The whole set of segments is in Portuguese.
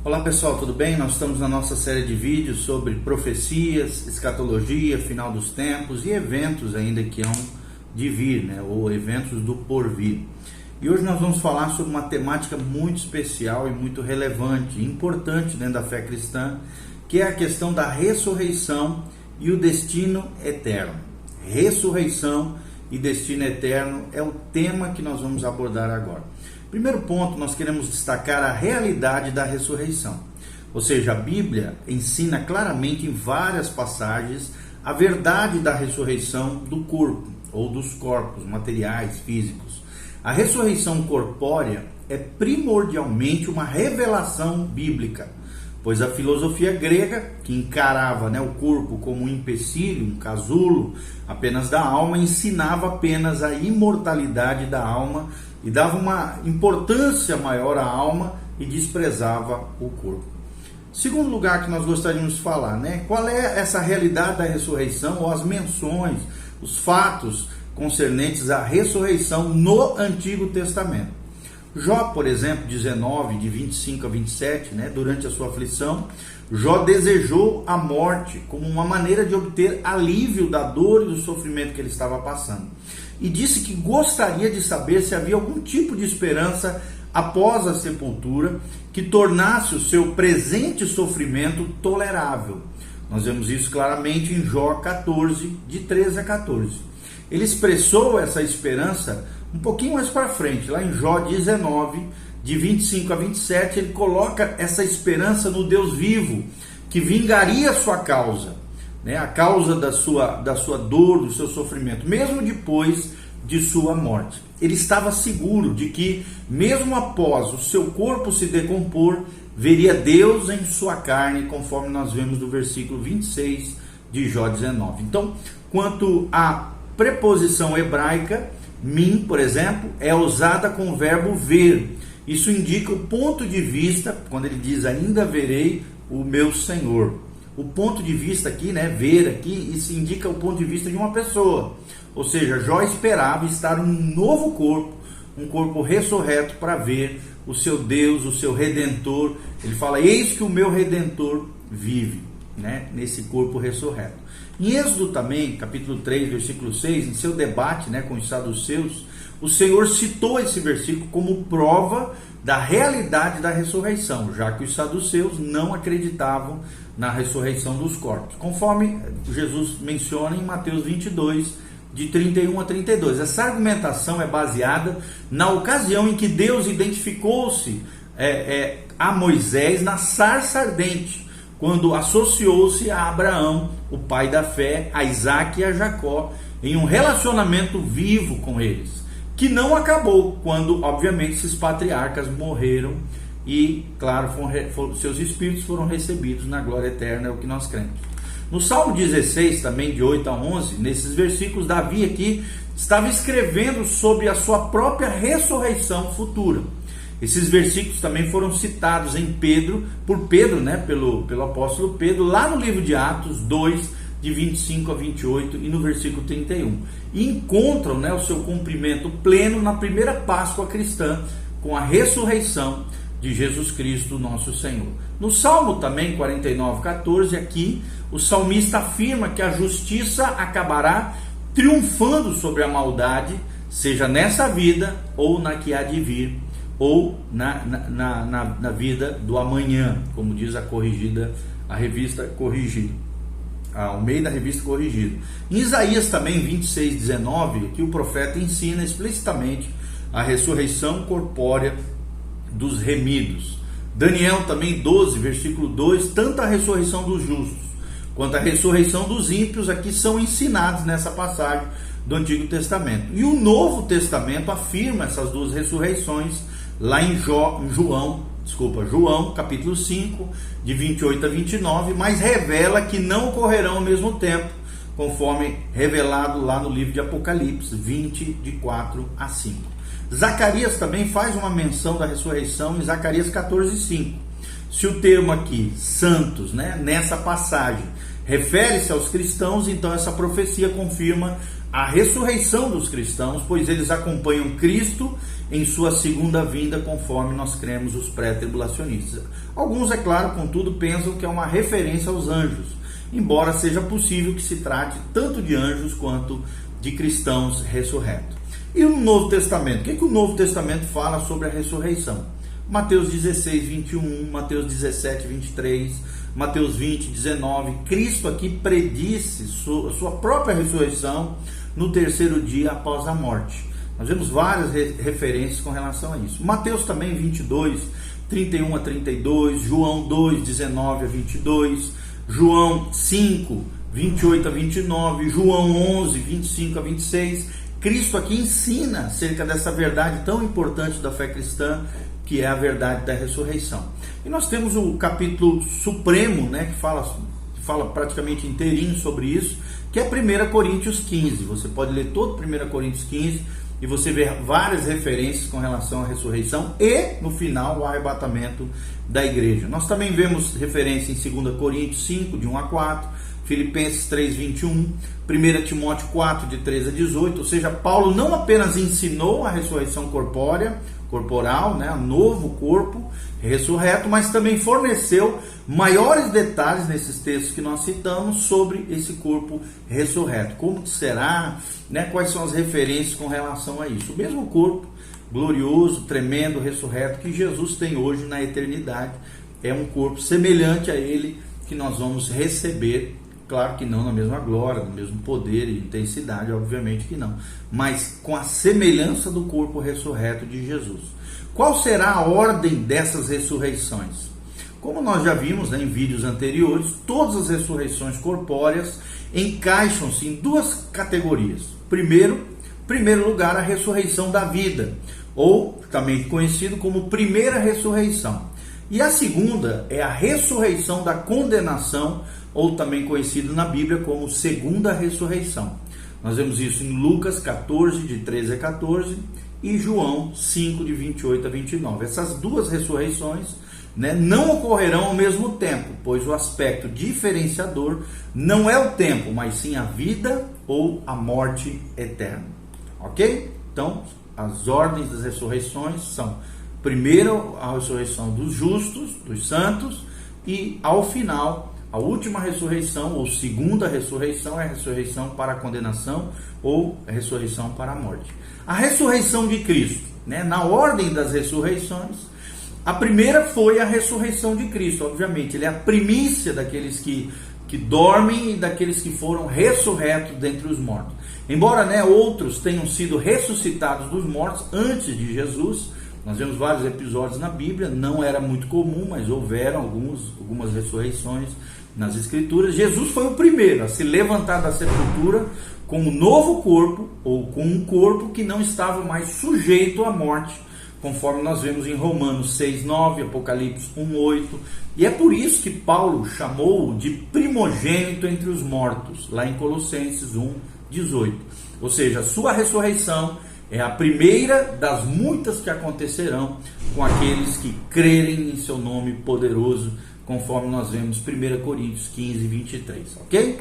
Olá pessoal, tudo bem? Nós estamos na nossa série de vídeos sobre profecias, escatologia, final dos tempos e eventos ainda que hão de vir, ou eventos do porvir. E hoje nós vamos falar sobre uma temática muito especial e muito relevante e importante dentro da fé cristã, que é a questão da ressurreição e o destino eterno. Ressurreição e destino eterno é o tema que nós vamos abordar agora. Primeiro ponto, nós queremos destacar a realidade da ressurreição. Ou seja, a Bíblia ensina claramente em várias passagens a verdade da ressurreição do corpo ou dos corpos materiais, físicos. A ressurreição corpórea é primordialmente uma revelação bíblica, pois a filosofia grega, que encarava o corpo como um empecilho, um casulo apenas da alma, ensinava apenas a imortalidade da alma e dava uma importância maior à alma e desprezava o corpo. Segundo lugar que nós gostaríamos de falar, qual é essa realidade da ressurreição ou as menções, os fatos concernentes à ressurreição no Antigo Testamento. Jó, por exemplo, 19, de 25 a 27, durante a sua aflição, Jó desejou a morte como uma maneira de obter alívio da dor e do sofrimento que ele estava passando. E disse que gostaria de saber se havia algum tipo de esperança após a sepultura que tornasse o seu presente sofrimento tolerável. Nós vemos isso claramente em Jó 14, de 13 a 14. Ele expressou essa esperança um pouquinho mais para frente, lá em Jó 19, de 25 a 27, ele coloca essa esperança no Deus vivo, que vingaria a sua causa, a causa da sua dor, do seu sofrimento, mesmo depois de sua morte. Ele estava seguro de que, mesmo após o seu corpo se decompor, veria Deus em sua carne, conforme nós vemos no versículo 26 de Jó 19. Então, quanto à preposição hebraica, min, por exemplo, é usada com o verbo ver. Isso indica o ponto de vista, quando ele diz ainda verei o meu Senhor. O ponto de vista aqui, ver aqui, isso indica o ponto de vista de uma pessoa. Ou seja, Jó esperava estar em um novo corpo, um corpo ressurreto para ver o seu Deus, o seu Redentor. Ele fala, eis que o meu Redentor vive, nesse corpo ressurreto. Em Êxodo também, capítulo 3, versículo 6, em seu debate com os saduceus, o Senhor citou esse versículo como prova da realidade da ressurreição, já que os saduceus não acreditavam na ressurreição dos corpos, conforme Jesus menciona em Mateus 22, de 31 a 32. Essa argumentação é baseada na ocasião em que Deus identificou-se a Moisés na sarça ardente, quando associou-se a Abraão, o pai da fé, a Isaac e a Jacó, em um relacionamento vivo com eles, que não acabou quando, obviamente, esses patriarcas morreram e, claro, seus espíritos foram recebidos na glória eterna, é o que nós cremos. No Salmo 16, também de 8 a 11, nesses versículos, Davi aqui estava escrevendo sobre a sua própria ressurreição futura. Esses versículos também foram citados por Pedro, pelo apóstolo Pedro, lá no livro de Atos 2, de 25 a 28 e no versículo 31. E encontram o seu cumprimento pleno na primeira Páscoa cristã, com a ressurreição de Jesus Cristo, nosso Senhor. No Salmo também, 49, 14, aqui, o salmista afirma que a justiça acabará triunfando sobre a maldade, seja nessa vida ou na que há de vir, ou na vida do amanhã, como diz a revista corrigida, ao meio da revista corrigida. Em Isaías também, 26, 19, que o profeta ensina explicitamente a ressurreição corpórea dos remidos. Daniel também, 12, versículo 2, tanto a ressurreição dos justos quanto a ressurreição dos ímpios aqui são ensinados nessa passagem do Antigo Testamento. E o Novo Testamento afirma essas duas ressurreições lá em João, capítulo 5, de 28 a 29, mas revela que não ocorrerão ao mesmo tempo, conforme revelado lá no livro de Apocalipse 20, de 4 a 5. Zacarias também faz uma menção da ressurreição em Zacarias 14, 5. Se o termo aqui, santos, nessa passagem, refere-se aos cristãos, então essa profecia confirma a ressurreição dos cristãos, pois eles acompanham Cristo em sua segunda vinda, conforme nós cremos os pré-tribulacionistas. Alguns, é claro, contudo, pensam que é uma referência aos anjos, embora seja possível que se trate tanto de anjos quanto de cristãos ressurretos. E no Novo Testamento? O que o Novo Testamento fala sobre a ressurreição? Mateus 16, 21, Mateus 17, 23, Mateus 20, 19. Cristo aqui predisse sua própria ressurreição no terceiro dia após a morte. Nós vemos várias referências com relação a isso. Mateus também 22, 31 a 32, João 2, 19 a 22, João 5, 28 a 29, João 11, 25 a 26. Cristo aqui ensina acerca dessa verdade tão importante da fé cristã, que é a verdade da ressurreição. E nós temos o capítulo supremo, né, que fala praticamente inteirinho sobre isso, que é 1 Coríntios 15. Você pode ler todo 1 Coríntios 15 e você vê várias referências com relação à ressurreição e, no final, o arrebatamento da igreja. Nós também vemos referência em 2 Coríntios 5, de 1 a 4, Filipenses 3, 21, 1 Timóteo 4, de 13 a 18, ou seja, Paulo não apenas ensinou a ressurreição corporal, né, um novo corpo ressurreto, mas também forneceu maiores detalhes nesses textos que nós citamos sobre esse corpo ressurreto. Como que será, né, quais são as referências com relação a isso. O mesmo corpo glorioso, tremendo, ressurreto que Jesus tem hoje na eternidade, é um corpo semelhante a ele que nós vamos receber. Claro que não na mesma glória, no mesmo poder e intensidade, obviamente que não, mas com a semelhança do corpo ressurreto de Jesus. Qual será a ordem dessas ressurreições? Como nós já vimos, né, em vídeos anteriores, todas as ressurreições corpóreas encaixam-se em duas categorias. Primeiro lugar, a ressurreição da vida, ou também conhecido como primeira ressurreição. E a segunda é a ressurreição da condenação, ou também conhecido na Bíblia como segunda ressurreição. Nós vemos isso em Lucas 14, de 13 a 14, e João 5, de 28 a 29. Essas duas ressurreições, né, não ocorrerão ao mesmo tempo, pois o aspecto diferenciador não é o tempo, mas sim a vida ou a morte eterna. Ok? Então, as ordens das ressurreições são: primeiro, a ressurreição dos justos, dos santos, e ao final, a última ressurreição, ou segunda ressurreição, é a ressurreição para a condenação ou a ressurreição para a morte. A ressurreição de Cristo, né? Na ordem das ressurreições, a primeira foi a ressurreição de Cristo, obviamente. Ele é a primícia daqueles que dormem e daqueles que foram ressurretos dentre os mortos. Embora, né, outros tenham sido ressuscitados dos mortos antes de Jesus, nós vemos vários episódios na Bíblia, não era muito comum, mas houveram algumas ressurreições nas Escrituras. Jesus foi o primeiro a se levantar da sepultura com um novo corpo, ou com um corpo que não estava mais sujeito à morte, conforme nós vemos em Romanos 6, 9, Apocalipse 1, 8. E é por isso que Paulo chamou-o de primogênito entre os mortos, lá em Colossenses 1, 18. Ou seja, a sua ressurreição é a primeira das muitas que acontecerão com aqueles que crerem em seu nome poderoso, conforme nós vemos 1 Coríntios 15, 23, ok?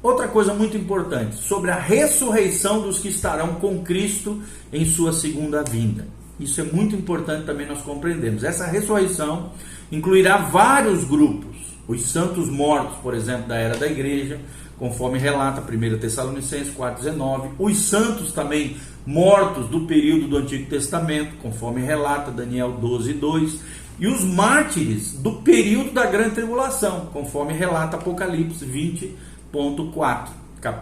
Outra coisa muito importante, sobre a ressurreição dos que estarão com Cristo em sua segunda vinda. Isso é muito importante também nós compreendermos. Essa ressurreição incluirá vários grupos. Os santos mortos, por exemplo, da era da igreja, conforme relata 1 Tessalonicenses 4,19. Os santos também mortos do período do Antigo Testamento, conforme relata Daniel 12:2. E os mártires do período da grande tribulação, conforme relata Apocalipse 20.4,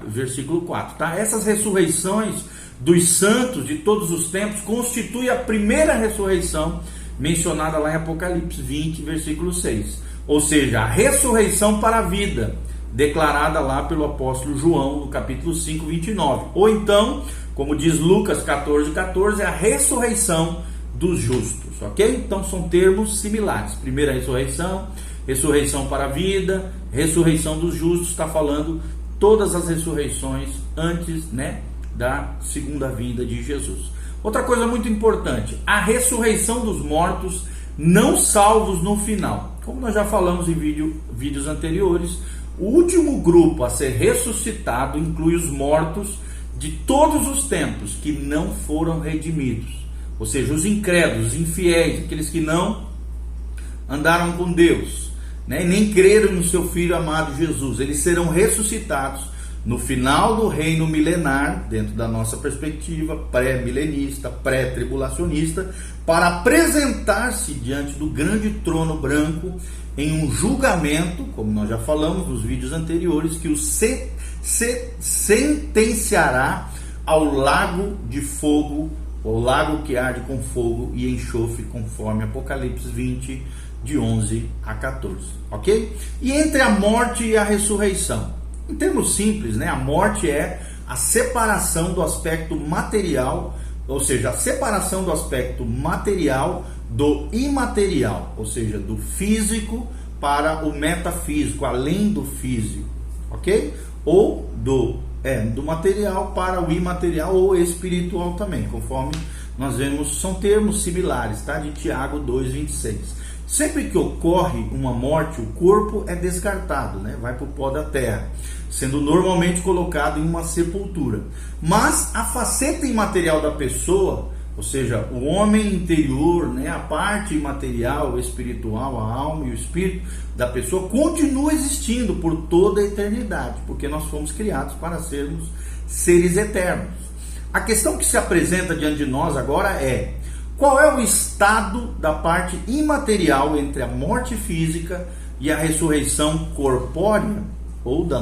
versículo 4. Tá? Essas ressurreições dos santos de todos os tempos constituem a primeira ressurreição mencionada lá em Apocalipse 20, versículo 6. Ou seja, a ressurreição para a vida, declarada lá pelo apóstolo João no capítulo 5, 29. Ou então, como diz Lucas 14:14, é a ressurreição dos justos, ok? Então são termos similares. Primeira ressurreição, ressurreição para a vida, ressurreição dos justos, está falando todas as ressurreições antes, né, da segunda vinda de Jesus. Outra coisa muito importante, a ressurreição dos mortos não salvos no final. Como nós já falamos em vídeos anteriores, o último grupo a ser ressuscitado inclui os mortos de todos os tempos que não foram redimidos, ou seja, os incrédulos, os infiéis, aqueles que não andaram com Deus, né, e nem creram no seu Filho amado Jesus, eles serão ressuscitados no final do reino milenar, dentro da nossa perspectiva pré-milenista, pré-tribulacionista, para apresentar-se diante do grande trono branco em um julgamento, como nós já falamos nos vídeos anteriores, que os sentenciará ao lago de fogo, o lago que arde com fogo e enxofre, conforme Apocalipse 20, de 11 a 14, ok? E entre a morte e a ressurreição, em termos simples, né, a morte é a separação do aspecto material, ou seja, a separação do aspecto material do imaterial, ou seja, do físico para o metafísico, além do físico, ok? Ou do material para o imaterial ou espiritual também, conforme nós vemos, são termos similares, tá? De Tiago 2,26. Sempre que ocorre uma morte, o corpo é descartado, né? Vai para o pó da terra, sendo normalmente colocado em uma sepultura. Mas a faceta imaterial da pessoa, ou seja, o homem interior, né? A parte imaterial, espiritual, a alma e o espírito da pessoa continua existindo por toda a eternidade, porque nós fomos criados para sermos seres eternos. A questão que se apresenta diante de nós agora é: qual é o estado da parte imaterial entre a morte física e a ressurreição corpórea, ou do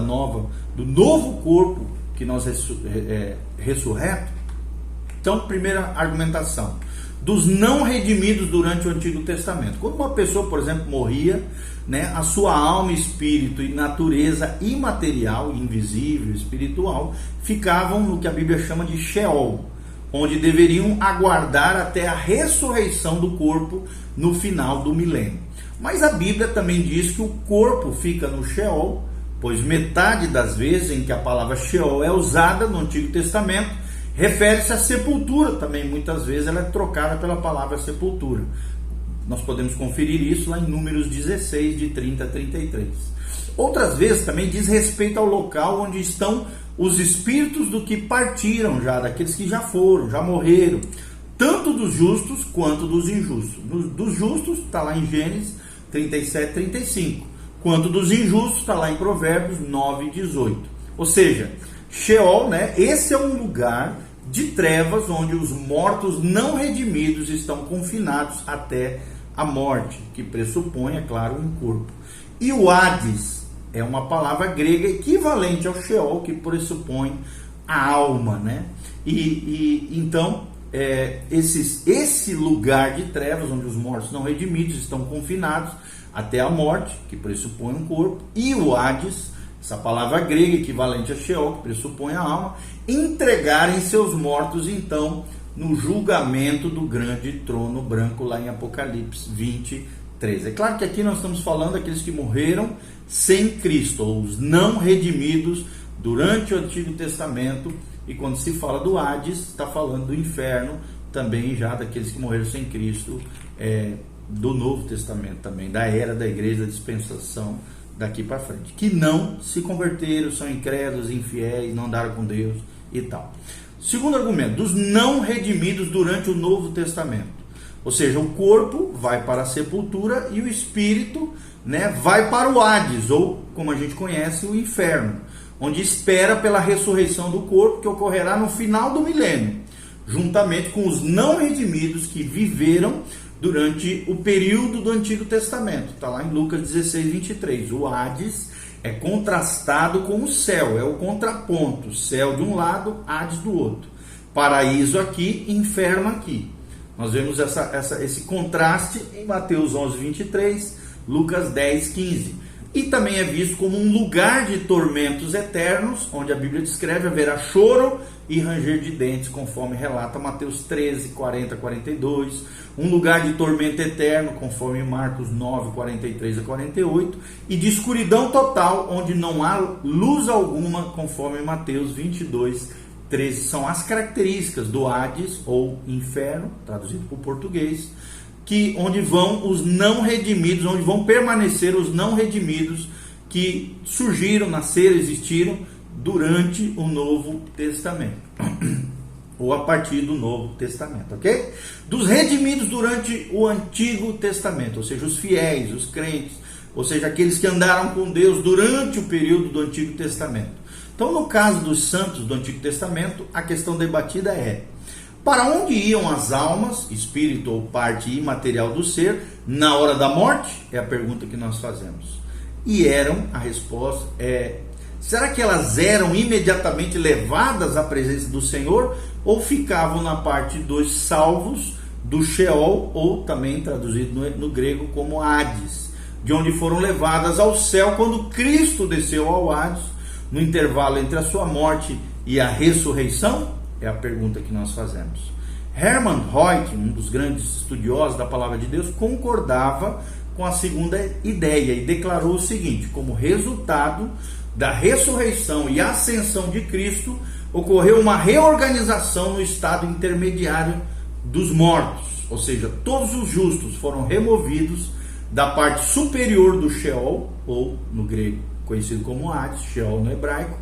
novo corpo que nós ressurreto? Então, primeira argumentação, dos não redimidos durante o Antigo Testamento. Quando uma pessoa, por exemplo, morria, né, a sua alma, espírito e natureza imaterial, invisível, espiritual, ficavam no que a Bíblia chama de Sheol, onde deveriam aguardar até a ressurreição do corpo no final do milênio. Mas a Bíblia também diz que o corpo fica no Sheol, pois metade das vezes em que a palavra Sheol é usada no Antigo Testamento refere-se à sepultura também. Muitas vezes ela é trocada pela palavra sepultura. Nós podemos conferir isso lá em Números 16, de 30 a 33. Outras vezes também diz respeito ao local onde estão os espíritos do que partiram já, daqueles que já foram, já morreram, tanto dos justos quanto dos injustos. Dos justos está lá em Gênesis 37, 35, quanto dos injustos está lá em Provérbios 9, 18. Ou seja, Sheol, né, esse é um lugar de trevas onde os mortos não redimidos estão confinados até a morte, que pressupõe, é claro, um corpo. E o Hades é uma palavra grega equivalente ao Sheol, que pressupõe a alma, né? Então, esse lugar de trevas, onde os mortos não redimidos estão confinados até a morte, que pressupõe um corpo, e o Hades, essa palavra grega equivalente a Sheol, que pressupõe a alma, entregarem seus mortos, então, no julgamento do grande trono branco, lá em Apocalipse 23. É claro que aqui nós estamos falando daqueles que morreram sem Cristo, ou os não redimidos durante o Antigo Testamento, e quando se fala do Hades, está falando do inferno, também já daqueles que morreram sem Cristo, do Novo Testamento também, da era da igreja, da dispensação daqui para frente, que não se converteram, são incrédulos, infiéis, não andaram com Deus e tal. Segundo argumento, dos não redimidos durante o Novo Testamento. Ou seja, o corpo vai para a sepultura e o espírito, né, vai para o Hades, ou como a gente conhece, o inferno, onde espera pela ressurreição do corpo, que ocorrerá no final do milênio, juntamente com os não redimidos que viveram durante o período do Antigo Testamento. Está lá em Lucas 16, 23. O Hades é contrastado com o céu, é o contraponto. Céu de um lado, Hades do outro. Paraíso aqui, inferno aqui. Nós vemos esse contraste em Mateus 11, 23, Lucas 10, 15. E também é visto como um lugar de tormentos eternos, onde a Bíblia descreve haverá choro e ranger de dentes, conforme relata Mateus 13, 40, 42. Um lugar de tormento eterno, conforme Marcos 9, 43 a 48. E de escuridão total, onde não há luz alguma, conforme Mateus 22, 13. São as características do Hades, ou inferno, traduzido para o português, onde vão os não redimidos, onde vão permanecer os não redimidos que surgiram, nasceram, existiram durante o Novo Testamento. ou a partir do Novo Testamento, ok? Dos redimidos durante o Antigo Testamento, ou seja, os fiéis, os crentes, ou seja, aqueles que andaram com Deus durante o período do Antigo Testamento. Então, no caso dos santos do Antigo Testamento, a questão debatida é: para onde iam as almas, espírito ou parte imaterial do ser, na hora da morte? É a pergunta que nós fazemos. E a resposta é: será que elas eram imediatamente levadas à presença do Senhor ou ficavam na parte dos salvos do Sheol, ou também traduzido no grego como Hades, de onde foram levadas ao céu quando Cristo desceu ao Hades, no intervalo entre a sua morte e a ressurreição? É a pergunta que nós fazemos. Hermann Hoyt, um dos grandes estudiosos da Palavra de Deus, concordava com a segunda ideia e declarou o seguinte: como resultado da ressurreição e ascensão de Cristo, ocorreu uma reorganização no estado intermediário dos mortos, ou seja, todos os justos foram removidos da parte superior do Sheol, ou no grego conhecido como Hades, Sheol no hebraico,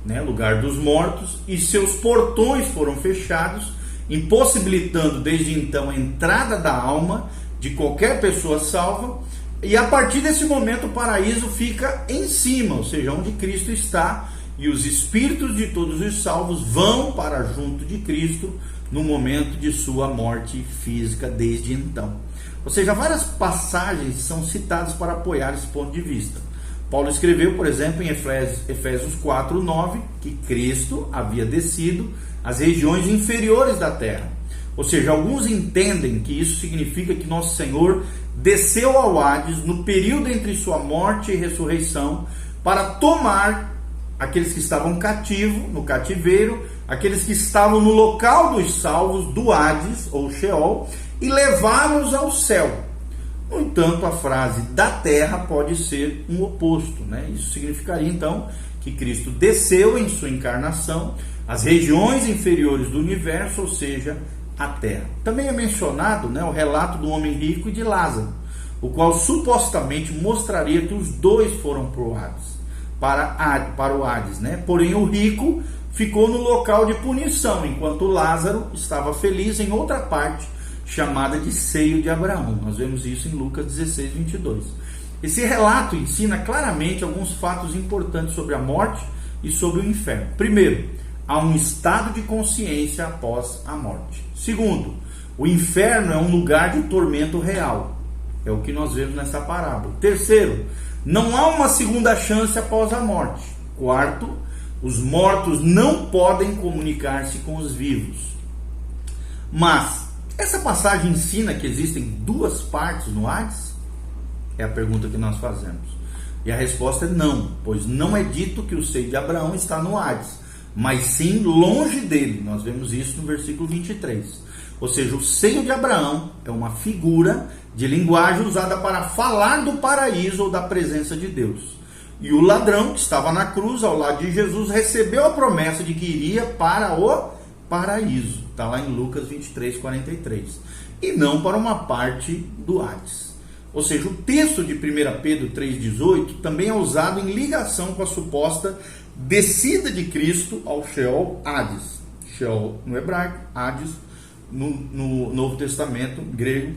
né, lugar dos mortos, e seus portões foram fechados, impossibilitando desde então a entrada da alma de qualquer pessoa salva. E a partir desse momento o paraíso fica em cima, ou seja, onde Cristo está, e os espíritos de todos os salvos vão para junto de Cristo no momento de sua morte física desde então. Ou seja, várias passagens são citadas para apoiar esse ponto de vista. Paulo escreveu, por exemplo, em Efésios 4:9, que Cristo havia descido às regiões inferiores da terra. Ou seja, alguns entendem que isso significa que nosso Senhor desceu ao Hades no período entre sua morte e ressurreição para tomar aqueles que estavam cativos, no cativeiro, aqueles que estavam no local dos salvos do Hades ou Sheol, e levá-los ao céu. No entanto, a frase da terra pode ser um oposto, né? Isso significaria então que Cristo desceu em sua encarnação às regiões inferiores do universo, ou seja, a terra. Também é mencionado, né, o relato do homem rico e de Lázaro, o qual supostamente mostraria que os dois foram para o Hades, né? Porém, o rico ficou no local de punição, enquanto Lázaro estava feliz em outra parte, chamada de seio de Abraão. Nós vemos isso em Lucas 16:22. Esse relato ensina claramente alguns fatos importantes sobre a morte e sobre o inferno. Primeiro, há um estado de consciência após a morte. Segundo, o inferno é um lugar de tormento real. É o que nós vemos nessa parábola. Terceiro, não há uma segunda chance após a morte. Quarto, os mortos não podem comunicar-se com os vivos. Mas essa passagem ensina que existem duas partes no Hades? É a pergunta que nós fazemos. E a resposta é não, pois não é dito que o seio de Abraão está no Hades, mas sim longe dele. Nós vemos isso no versículo 23. Ou seja, o seio de Abraão é uma figura de linguagem usada para falar do paraíso ou da presença de Deus. E o ladrão que estava na cruz ao lado de Jesus recebeu a promessa de que iria para o paraíso. Está lá em Lucas 23:43. E não para uma parte do Hades. Ou seja, o texto de 1 Pedro 3,18 também é usado em ligação com a suposta descida de Cristo ao Sheol, Hades. Sheol no hebraico, Hades no Novo Testamento grego,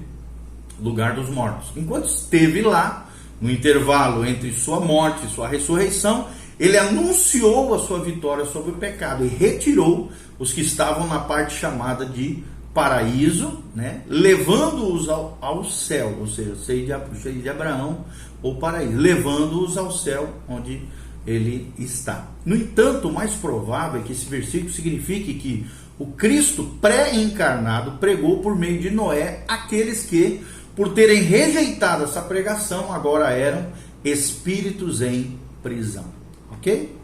lugar dos mortos. Enquanto esteve lá, no intervalo entre sua morte e sua ressurreição, ele anunciou a sua vitória sobre o pecado e retirou os que estavam na parte chamada de paraíso, né, levando-os ao céu, ou seja, seio de Abraão ou paraíso, levando-os ao céu onde ele está. No entanto, o mais provável é que esse versículo signifique que o Cristo pré-encarnado pregou por meio de Noé aqueles que, por terem rejeitado essa pregação, agora eram espíritos em prisão. Ok?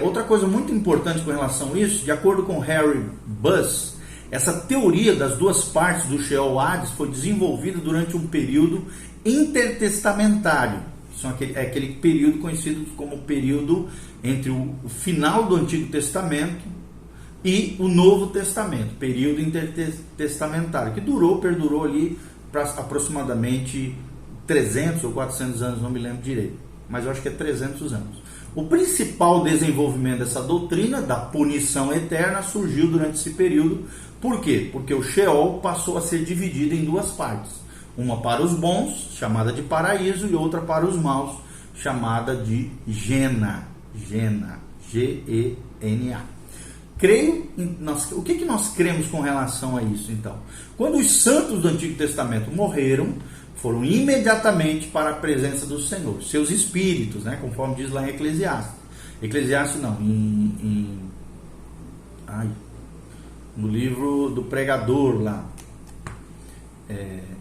Outra coisa muito importante com relação a isso, de acordo com Harry Buss, essa teoria das duas partes do Sheol Hades foi desenvolvida durante um período intertestamentário. Isso é aquele período conhecido como o período entre o final do Antigo Testamento e o Novo Testamento, período intertestamentário, que perdurou ali para aproximadamente 300 ou 400 anos, não me lembro direito, mas eu acho que é 300 anos. O principal desenvolvimento dessa doutrina, da punição eterna, surgiu durante esse período. Por quê? Porque o Sheol passou a ser dividido em duas partes. Uma para os bons, chamada de paraíso, e outra para os maus, chamada de Gena. Gena. G-E-N-A. O que nós cremos com relação a isso, então? Quando os santos do Antigo Testamento morreram, foram imediatamente para a presença do Senhor. Seus espíritos, né, conforme diz lá em Eclesiastes. Eclesiastes não, no livro do pregador lá.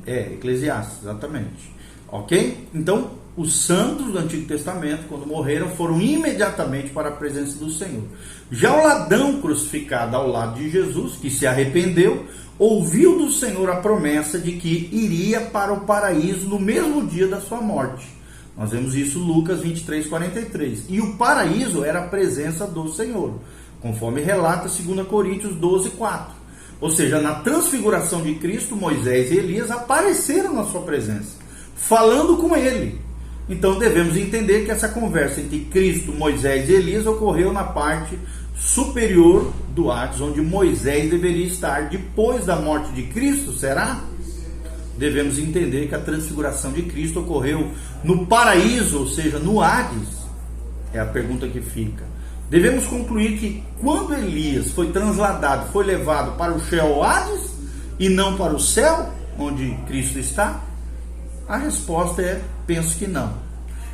Eclesiastes, exatamente. Ok? Então, os santos do Antigo Testamento, quando morreram, foram imediatamente para a presença do Senhor. Já o ladrão crucificado ao lado de Jesus, que se arrependeu, ouviu do Senhor a promessa de que iria para o paraíso no mesmo dia da sua morte. Nós vemos isso em Lucas 23, 43. E o paraíso era a presença do Senhor, conforme relata 2 Coríntios 12, 4. Ou seja, na transfiguração de Cristo, Moisés e Elias apareceram na sua presença, falando com ele. Então devemos entender que essa conversa entre Cristo, Moisés e Elias ocorreu na parte superior do Hades, onde Moisés deveria estar depois da morte de Cristo, será? Devemos entender que a transfiguração de Cristo ocorreu no paraíso, ou seja, no Hades. É a pergunta que fica. Devemos concluir que quando Elias foi transladado, foi levado para o Sheol Hades e não para o céu, onde Cristo está? A resposta é, penso que não.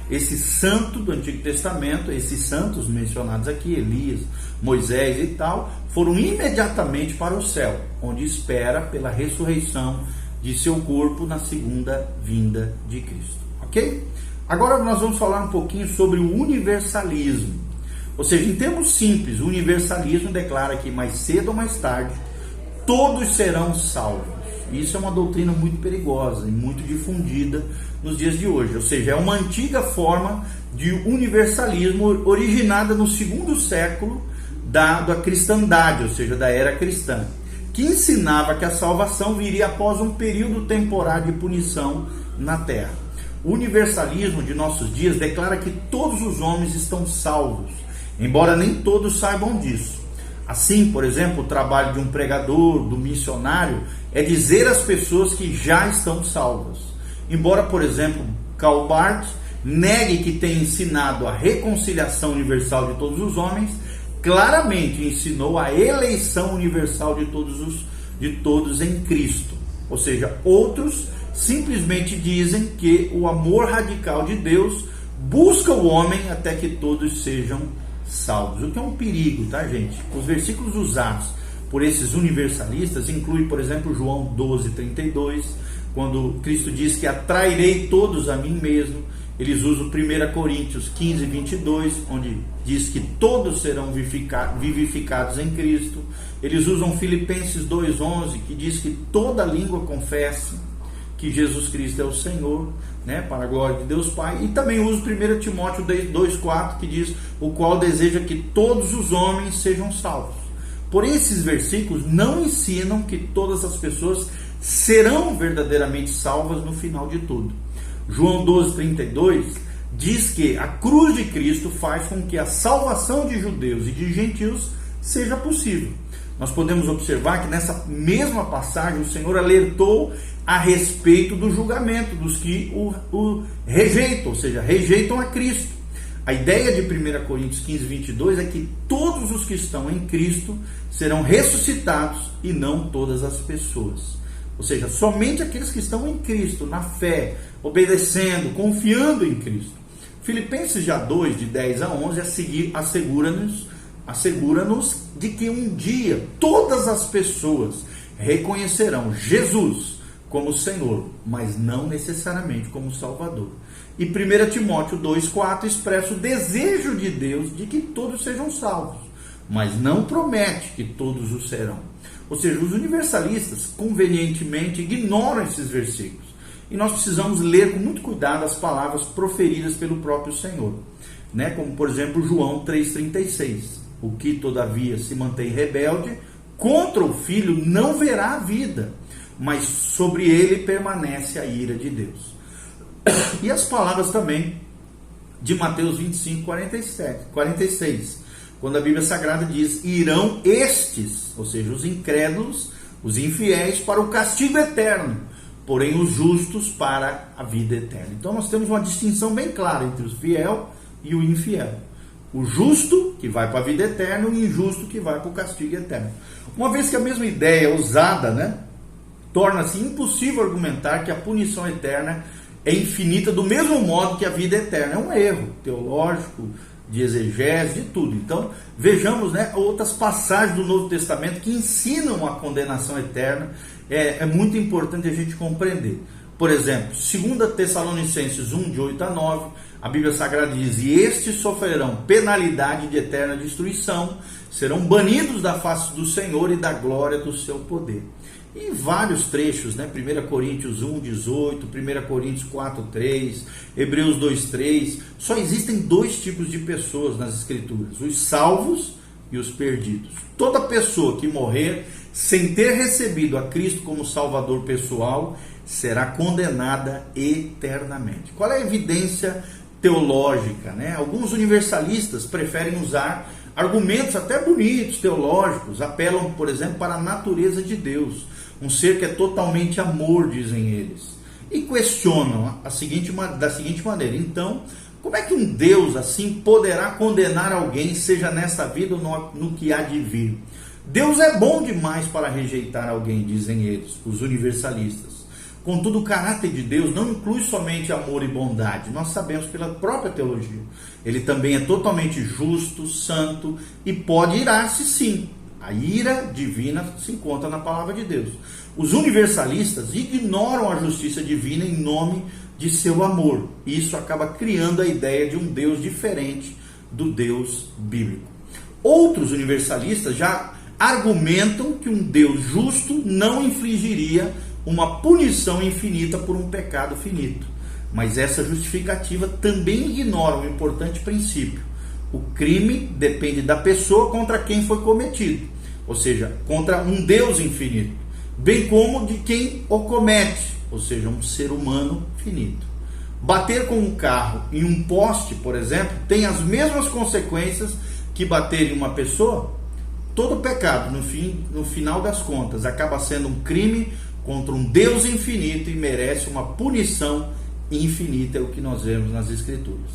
Esse santo do Antigo Testamento, esses santos mencionados aqui, Elias, Moisés e tal, foram imediatamente para o céu, onde espera pela ressurreição de seu corpo na segunda vinda de Cristo. Ok? Agora nós vamos falar um pouquinho sobre o universalismo. Ou seja, em termos simples, o universalismo declara que mais cedo ou mais tarde, todos serão salvos. Isso é uma doutrina muito perigosa e muito difundida nos dias de hoje. Ou seja, é uma antiga forma de universalismo originada no segundo século da cristandade, ou seja, da era cristã, que ensinava que a salvação viria após um período temporário de punição na terra. O universalismo de nossos dias declara que todos os homens estão salvos, embora nem todos saibam disso. Assim, por exemplo, o trabalho de um pregador, do missionário, é dizer às pessoas que já estão salvas. Embora, por exemplo, Karl Barth negue que tenha ensinado a reconciliação universal de todos os homens, claramente ensinou a eleição universal de todos em Cristo. Ou seja, outros simplesmente dizem que o amor radical de Deus busca o homem até que todos sejam salvos, o que é um perigo, tá, gente? Os versículos usados por esses universalistas incluem, por exemplo, João 12, 32, quando Cristo diz que atrairei todos a mim mesmo. Eles usam 1 Coríntios 15, 22, onde diz que todos serão vivificados em Cristo. Eles usam Filipenses 2, 11, que diz que toda língua confesse que Jesus Cristo é o Senhor, né, para a glória de Deus Pai. E também usa 1 Timóteo 2,4, que diz: o qual deseja que todos os homens sejam salvos. Porém, esses versículos não ensinam que todas as pessoas serão verdadeiramente salvas no final de tudo. João 12,32 diz que a cruz de Cristo faz com que a salvação de judeus e de gentios seja possível. Nós podemos observar que nessa mesma passagem o Senhor alertou a respeito do julgamento dos que o rejeitam, ou seja, rejeitam a Cristo. A ideia de 1 Coríntios 15, 22 é que todos os que estão em Cristo serão ressuscitados e não todas as pessoas. Ou seja, somente aqueles que estão em Cristo, na fé, obedecendo, confiando em Cristo. Filipenses já 2, de 10 a 11, a seguir assegura-nos de que um dia todas as pessoas reconhecerão Jesus como Senhor, mas não necessariamente como Salvador. E 1 Timóteo 2,4 expressa o desejo de Deus de que todos sejam salvos, mas não promete que todos o serão. Ou seja, os universalistas convenientemente ignoram esses versículos. E nós precisamos ler com muito cuidado as palavras proferidas pelo próprio Senhor, né? Como por exemplo João 3,36. O que todavia se mantém rebelde contra o Filho não verá a vida, mas sobre ele permanece a ira de Deus. E as palavras também de Mateus 25, 46, quando a Bíblia Sagrada diz: irão estes, ou seja, os incrédulos, os infiéis, para o castigo eterno, porém os justos para a vida eterna. Então nós temos uma distinção bem clara entre o fiel e o infiel. O justo que vai para a vida eterna e o injusto que vai para o castigo eterno. Uma vez que a mesma ideia é usada, né, torna-se impossível argumentar que a punição eterna é infinita do mesmo modo que a vida eterna. É um erro teológico, de exegese, de tudo. Então, vejamos, né, outras passagens do Novo Testamento que ensinam a condenação eterna. É muito importante a gente compreender. Por exemplo, 2 Tessalonicenses 1, de 8 a 9, a Bíblia Sagrada diz: e estes sofrerão penalidade de eterna destruição, serão banidos da face do Senhor e da glória do seu poder. E vários trechos, né? 1 Coríntios 1, 18, 1 Coríntios 4, 3, Hebreus 2, 3. Só existem dois tipos de pessoas nas Escrituras: os salvos e os perdidos. Toda pessoa que morrer sem ter recebido a Cristo como Salvador pessoal será condenada eternamente. Qual é a evidência teológica, né? Alguns universalistas preferem usar argumentos até bonitos, teológicos, apelam, por exemplo, para a natureza de Deus, um ser que é totalmente amor, dizem eles, e questionam da seguinte maneira: então, como é que um Deus assim poderá condenar alguém, seja nessa vida ou no que há de vir? Deus é bom demais para rejeitar alguém, dizem eles, os universalistas. Contudo, o caráter de Deus não inclui somente amor e bondade. Nós sabemos pela própria teologia. Ele também é totalmente justo, santo e pode irar-se, sim. A ira divina se encontra na palavra de Deus. Os universalistas ignoram a justiça divina em nome de seu amor. E isso acaba criando a ideia de um Deus diferente do Deus bíblico. Outros universalistas já argumentam que um Deus justo não infligiria uma punição infinita por um pecado finito. Mas essa justificativa também ignora um importante princípio: o crime depende da pessoa contra quem foi cometido, ou seja, contra um Deus infinito, bem como de quem o comete, ou seja, um ser humano finito. Bater com um carro em um poste, por exemplo, tem as mesmas consequências que bater em uma pessoa. Todo pecado, no final das contas, acaba sendo um crime contra um Deus infinito e merece uma punição infinita, é o que nós vemos nas Escrituras.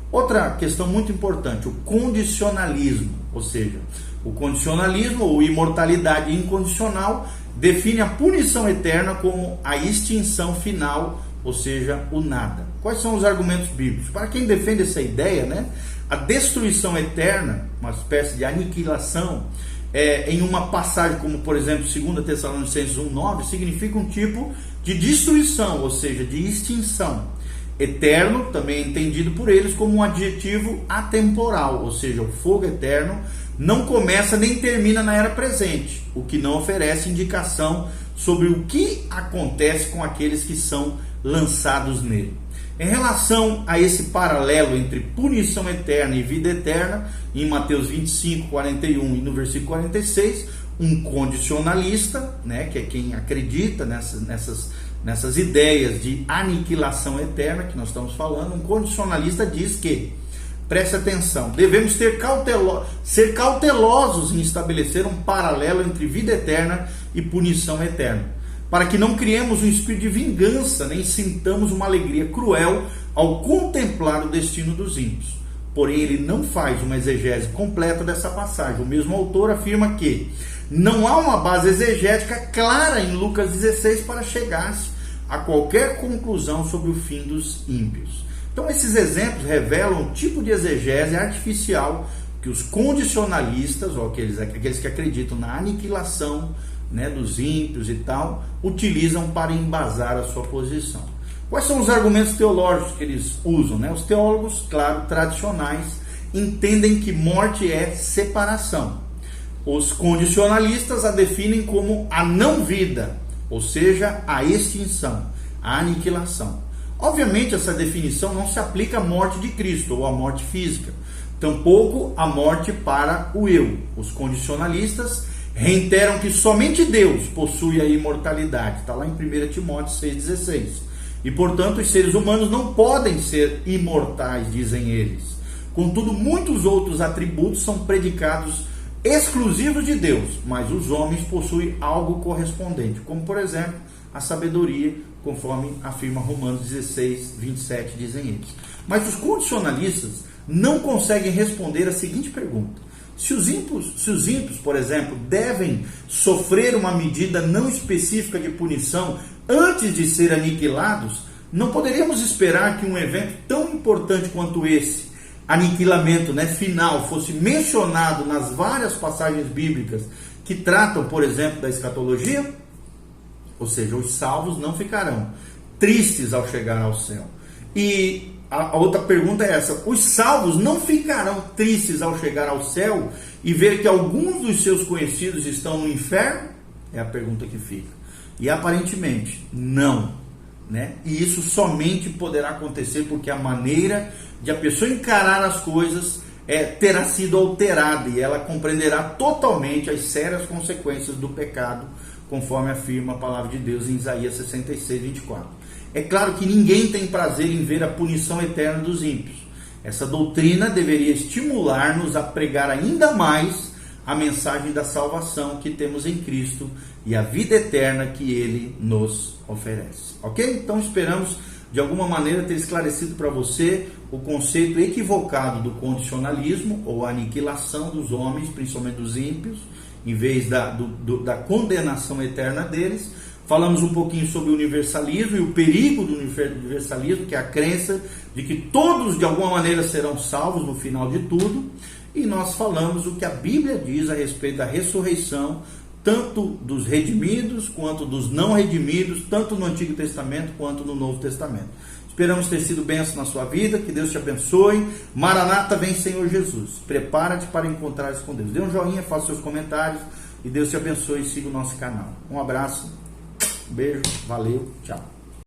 Outra questão muito importante: o condicionalismo, ou seja, o condicionalismo ou imortalidade incondicional define a punição eterna como a extinção final, ou seja, o nada. Quais são os argumentos bíblicos? Para quem defende essa ideia, né, a destruição eterna, uma espécie de aniquilação, em uma passagem como, por exemplo, 2 Tessalonicenses 1,9, significa um tipo de destruição, ou seja, de extinção. Eterno também é entendido por eles como um adjetivo atemporal, ou seja, o fogo eterno não começa nem termina na era presente, o que não oferece indicação sobre o que acontece com aqueles que são lançados nele. Em relação a esse paralelo entre punição eterna e vida eterna, em Mateus 25, 41 e no versículo 46, um condicionalista, né, que é quem acredita nessas ideias de aniquilação eterna que nós estamos falando, um condicionalista diz que, preste atenção, devemos ser cautelosos em estabelecer um paralelo entre vida eterna e punição eterna, para que não criemos um espírito de vingança, nem sintamos uma alegria cruel ao contemplar o destino dos ímpios. Porém, ele não faz uma exegese completa dessa passagem. O mesmo autor afirma que não há uma base exegética clara em Lucas 16 para chegar-se a qualquer conclusão sobre o fim dos ímpios. Então, esses exemplos revelam um tipo de exegese artificial que os condicionalistas, ou aqueles que acreditam na aniquilação, né, dos ímpios e tal, utilizam para embasar a sua posição. Quais são os argumentos teológicos que eles usam, né? Os teólogos, claro, tradicionais, entendem que morte é separação. Os condicionalistas a definem como a não-vida, ou seja, a extinção, a aniquilação. Obviamente, essa definição não se aplica à morte de Cristo ou à morte física, tampouco à morte para o eu. Os condicionalistas reiteram que somente Deus possui a imortalidade. Está lá em 1 Timóteo 6,16. e, portanto, os seres humanos não podem ser imortais, dizem eles. Contudo, muitos outros atributos são predicados exclusivos de Deus, mas os homens possuem algo correspondente, como, por exemplo, a sabedoria, conforme afirma Romanos 16, 27, dizem eles. Mas os condicionalistas não conseguem responder a seguinte pergunta: se os ímpios, por exemplo, devem sofrer uma medida não específica de punição antes de ser aniquilados, não poderíamos esperar que um evento tão importante quanto esse, aniquilamento, final, fosse mencionado nas várias passagens bíblicas que tratam, por exemplo, da escatologia? Ou seja, os salvos não ficarão tristes ao chegar ao céu. E a outra pergunta é essa: os salvos não ficarão tristes ao chegar ao céu e ver que alguns dos seus conhecidos estão no inferno? É a pergunta que fica. E aparentemente, não. E isso somente poderá acontecer porque a maneira de a pessoa encarar as coisas terá sido alterada e ela compreenderá totalmente as sérias consequências do pecado, conforme afirma a palavra de Deus em Isaías 66, 24. É claro que ninguém tem prazer em ver a punição eterna dos ímpios. Essa doutrina deveria estimular-nos a pregar ainda mais a mensagem da salvação que temos em Cristo e a vida eterna que Ele nos oferece. Ok? Então esperamos de alguma maneira ter esclarecido para você o conceito equivocado do condicionalismo ou aniquilação dos homens, principalmente dos ímpios, em vez da condenação eterna deles. Falamos um pouquinho sobre o universalismo e o perigo do universalismo, que é a crença de que todos de alguma maneira serão salvos no final de tudo. E nós falamos o que a Bíblia diz a respeito da ressurreição, tanto dos redimidos quanto dos não redimidos, tanto no Antigo Testamento quanto no Novo Testamento. Esperamos ter sido bênção na sua vida, que Deus te abençoe. Maranata, vem Senhor Jesus. Prepara-te para encontrar-se com Deus. Dê um joinha, faça seus comentários e Deus te abençoe e siga o nosso canal. Um abraço, um beijo, valeu, tchau.